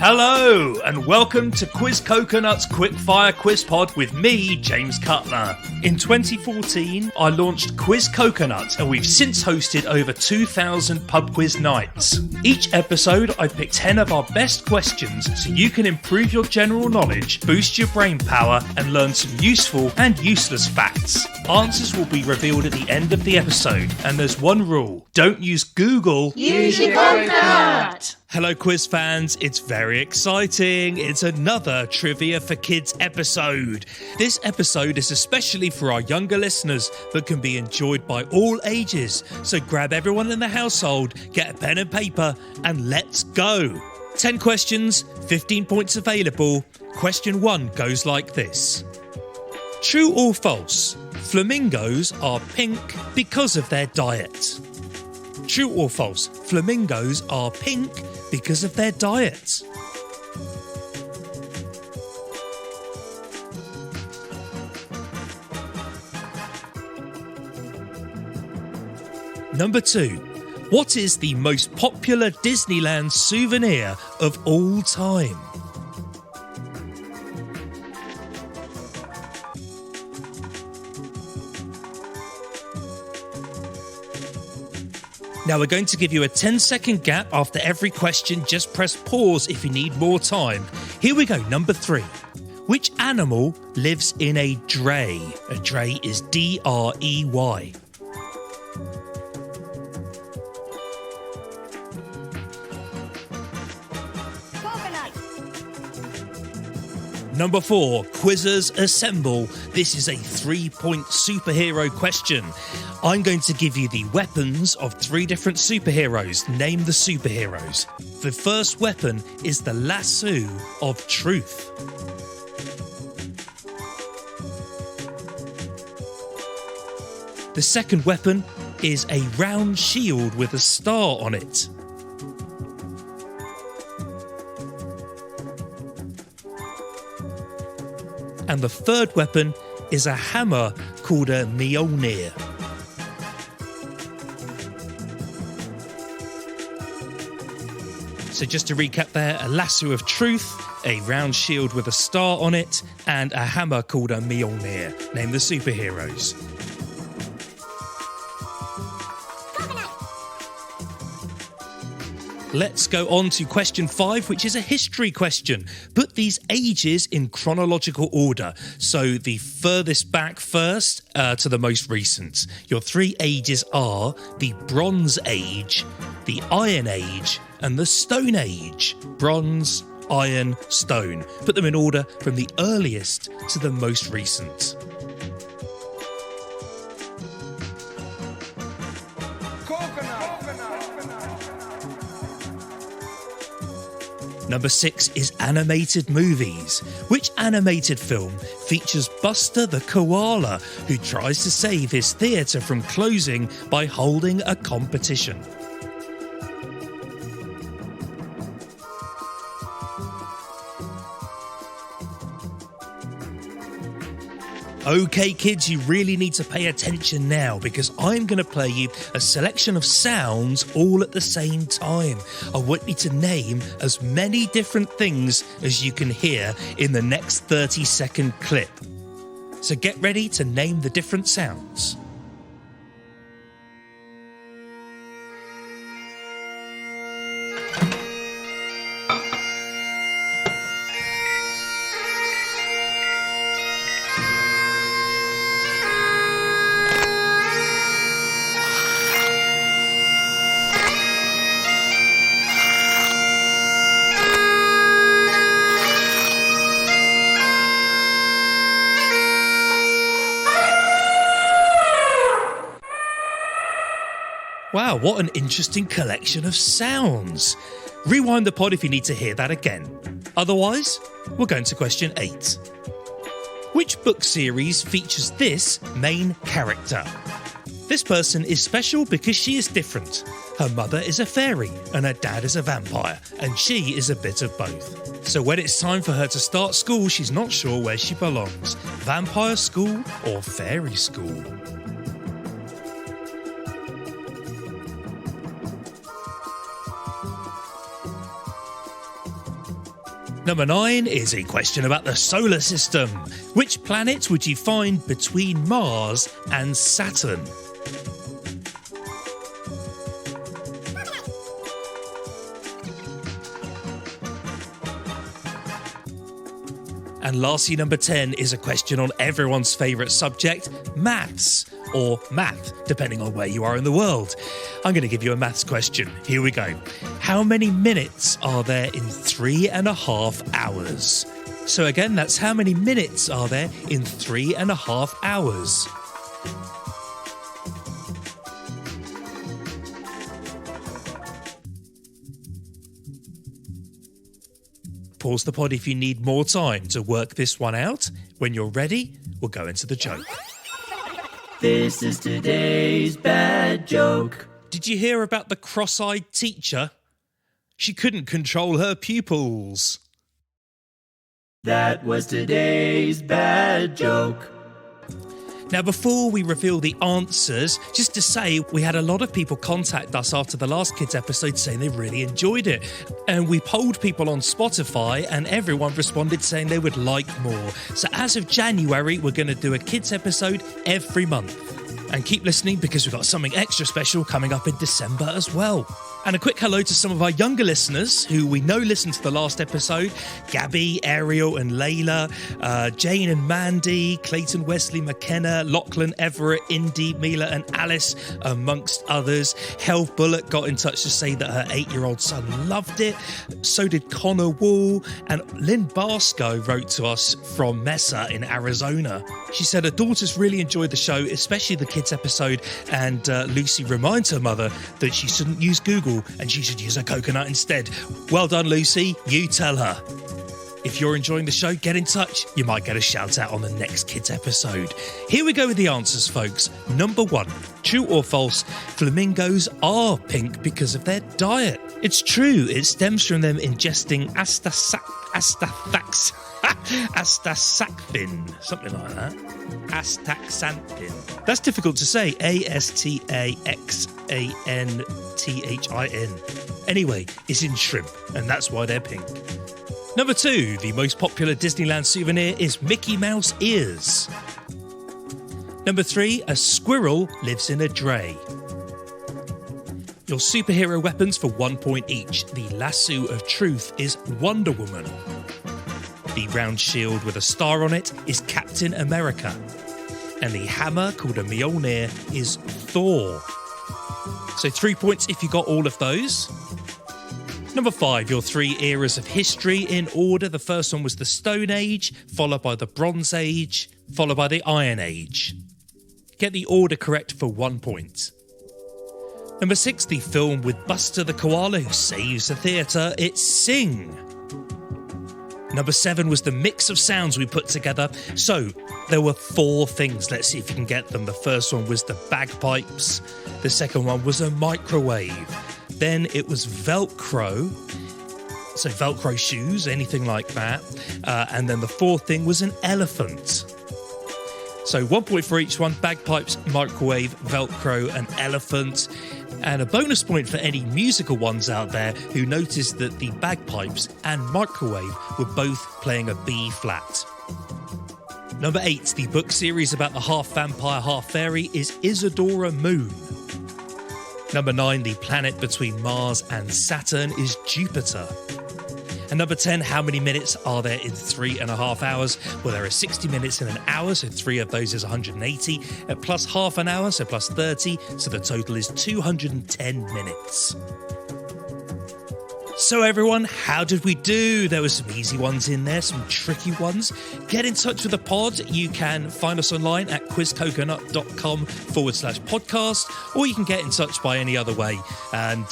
Hello, and welcome to Quiz Coconut's Quickfire Quiz Pod with me, James Cutler. In 2014, I launched Quiz Coconut, and we've since hosted over 2,000 pub quiz nights. Each episode, I pick 10 of our best questions so you can improve your general knowledge, boost your brain power, and learn some useful and useless facts. Answers will be revealed at the end of the episode, and there's one rule: don't use Google. Use your coconut! Hello quiz fans, it's very exciting. It's another Trivia for Kids episode. This episode is especially for our younger listeners, but can be enjoyed by all ages. So grab everyone in the household, get a pen and paper, and let's go. 10 questions, 15 points available. Question 1 goes like this. True or false? Flamingos are pink because of their diet. True or false? Flamingos are pink because of their diet. Number 2. What is the most popular Disneyland souvenir of all time? Now we're going to give you a 10-second gap after every question. Just press pause if you need more time. Here we go, number 3. Which animal lives in a dray? A dray is D-R-E-Y. Coconut! Number 4, quizzers assemble. This is a 3-point superhero question. I'm going to give you the weapons of 3 different superheroes. Name the superheroes. The first weapon is the lasso of truth. The second weapon is a round shield with a star on it. And the third weapon is a hammer called a Mjolnir. So just to recap there, a lasso of truth, a round shield with a star on it, and a hammer called a Mjolnir. Name the superheroes. Let's go on to question 5, which is a history question. Put these ages in chronological order. So the furthest back first to the most recent. Your 3 ages are the Bronze Age, the Iron Age, and the Stone Age. Bronze, Iron, Stone. Put them in order from the earliest to the most recent. Number 6 is animated movies. Which animated film features Buster the koala, who tries to save his theatre from closing by holding a competition? Okay kids, you really need to pay attention now because I'm going to play you a selection of sounds all at the same time. I want you to name as many different things as you can hear in the next 30-second clip. So get ready to name the different sounds. Wow, what an interesting collection of sounds. Rewind the pod if you need to hear that again. Otherwise, we're going to question 8. Which book series features this main character? This person is special because she is different. Her mother is a fairy and her dad is a vampire, and she is a bit of both. So when it's time for her to start school, she's not sure where she belongs. Vampire school or fairy school? Number 9 is a question about the solar system. Which planet would you find between Mars and Saturn? And lastly, number 10 is a question on everyone's favourite subject, maths, or math, depending on where you are in the world. I'm going to give you a maths question. Here we go. How many minutes are there in 3.5 hours? So again, that's how many minutes are there in 3.5 hours? Pause the pod if you need more time to work this one out. When you're ready, we'll go into the joke. This is today's bad joke. Did you hear about the cross-eyed teacher? She couldn't control her pupils. That was today's bad joke. Now, before we reveal the answers, just to say, we had a lot of people contact us after the last Kids episode saying they really enjoyed it. And we polled people on Spotify and everyone responded saying they would like more. So as of January, we're going to do a Kids episode every month. And keep listening because we've got something extra special coming up in December as well. And a quick hello to some of our younger listeners who we know listened to the last episode. Gabby, Ariel and Layla, Jane and Mandy, Clayton, Wesley, McKenna, Lachlan, Everett, Indy, Mila and Alice, amongst others. Health Bullock got in touch to say that her 8-year-old son loved it. So did Connor Wall. And Lynn Barskow wrote to us from Mesa in Arizona. She said her daughters really enjoyed the show, especially the Kids episode. And Lucy reminds her mother that she shouldn't use Google and she should use a coconut instead. Well done, Lucy. You tell her. If you're enjoying the show, get in touch. You might get a shout out on the next Kids episode. Here we go with the answers, folks. Number 1, true or false, flamingos are pink because of their diet. It's true. It stems from them ingesting astaxanthin, something like that. Astaxanthin. That's difficult to say. Astaxanthin. Anyway, it's in shrimp, and that's why they're pink. Number 2, the most popular Disneyland souvenir is Mickey Mouse ears. Number 3, a squirrel lives in a dray. Your superhero weapons for 1 point each. The lasso of truth is Wonder Woman. The round shield with a star on it is Captain America. And the hammer, called a Mjolnir, is Thor. So 3 points if you got all of those. Number 5, your 3 eras of history in order. The first one was the Stone Age, followed by the Bronze Age, followed by the Iron Age. Get the order correct for 1 point. Number 6, the film with Buster the Koala who saves the theatre. It's Sing. Number 7 was the mix of sounds we put together. So there were 4 things. Let's see if you can get them. The first one was the bagpipes. The second one was a microwave. Then it was Velcro. So Velcro shoes, anything like that. And then the 4th thing was an elephant. So 1 point for each one. Bagpipes, microwave, Velcro and elephant. And a bonus point for any musical ones out there who noticed that the bagpipes and microwave were both playing a B flat. Number 8, the book series about the half vampire, half fairy is Isadora Moon. Number 9, the planet between Mars and Saturn is Jupiter. And number 10, how many minutes are there in 3.5 hours? Well, there are 60 minutes in an hour, so 3 of those is 180, plus half an hour, so plus 30, so the total is 210 minutes. So everyone, how did we do? There were some easy ones in there, some tricky ones. Get in touch with the pod. You can find us online at quizcoconut.com/podcast, or you can get in touch by any other way, and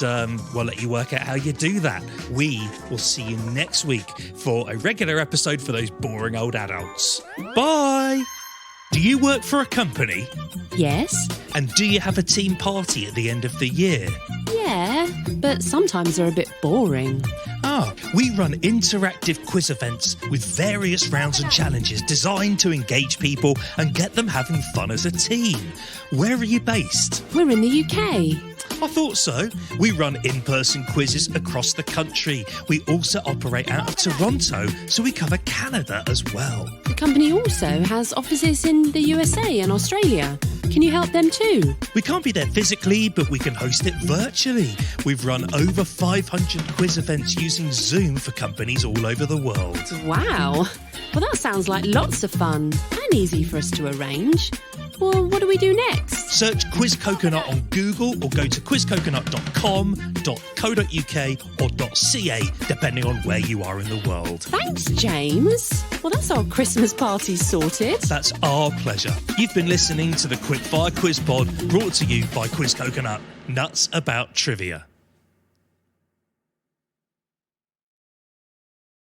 we'll let you work out how you do that. We will see you next week for a regular episode for those boring old adults. Bye! Do you work for a company? Yes. And do you have a team party at the end of the year? Yeah, but sometimes they're a bit boring. We run interactive quiz events with various rounds and challenges designed to engage people and get them having fun as a team. Where are you based? We're in the UK. I thought so. We run in-person quizzes across the country. We also operate out of Toronto, so we cover Canada as well. The company also has offices in the USA and Australia. Can you help them too? We can't be there physically, but we can host it virtually. We've run over 500 quiz events using Zoom for companies all over the world. Wow. Well, that sounds like lots of fun and easy for us to arrange. Well, what do we do next? Search Quiz Coconut on Google or go to quizcoconut.com.co.uk or .ca, depending on where you are in the world. Thanks, James. Well, that's our Christmas party sorted. That's our pleasure. You've been listening to the Quickfire Quiz Pod, brought to you by Quiz Coconut. Nuts about trivia.